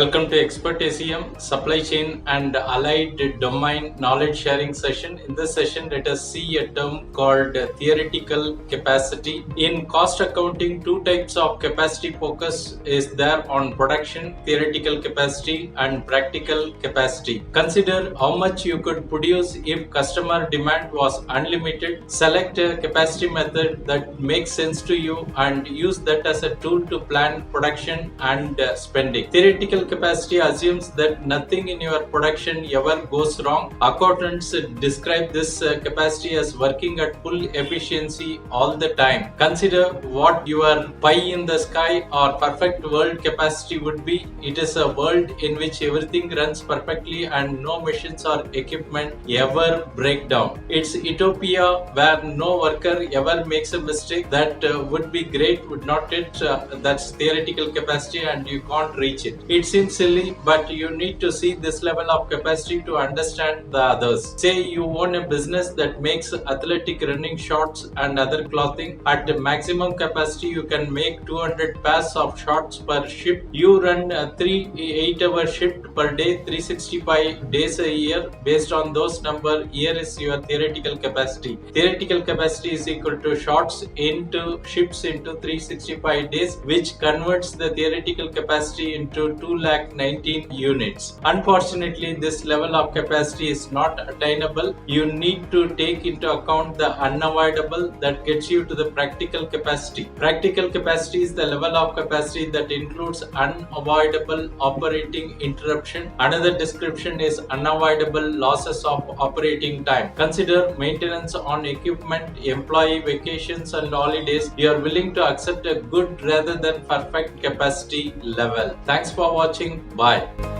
Welcome to Expert ACM Supply Chain and Allied Domain Knowledge Sharing session. In this session, let us see a term called theoretical capacity. In cost accounting, two types of capacity focus is there on production, theoretical capacity and practical capacity. Consider how much you could produce if customer demand was unlimited. Select a capacity method that makes sense to you and use that as a tool to plan production and spending. Theoretical capacity assumes that nothing in your production ever goes wrong. Accountants describe this capacity as working at full efficiency all the time. Consider what your pie in the sky or perfect world capacity would be. It is a world in which everything runs perfectly and no machines or equipment ever break down. It's utopia where no worker ever makes a mistake. That would be great, would not it? That's theoretical capacity and you can't reach it. It seems silly, but you need to see this level of capacity to understand the others. Say you own a business that makes athletic running shorts and other clothing. At the maximum capacity, you can make 200 pairs of shorts per shift. You run a 8-hour shift per day, 365 days a year. Based on those numbers, here is your theoretical capacity. Theoretical capacity is equal to shorts into shifts into 365 days, which converts the theoretical capacity into 219 units. Unfortunately, this level of capacity is not attainable. You need to take into account the unavoidable that gets you to the practical capacity. Practical capacity is the level of capacity that includes unavoidable operating interruption. Another description is unavoidable losses of operating time. Consider maintenance on equipment, employee vacations and holidays. You are willing to accept a good rather than perfect capacity level. Thanks for watching. Bye.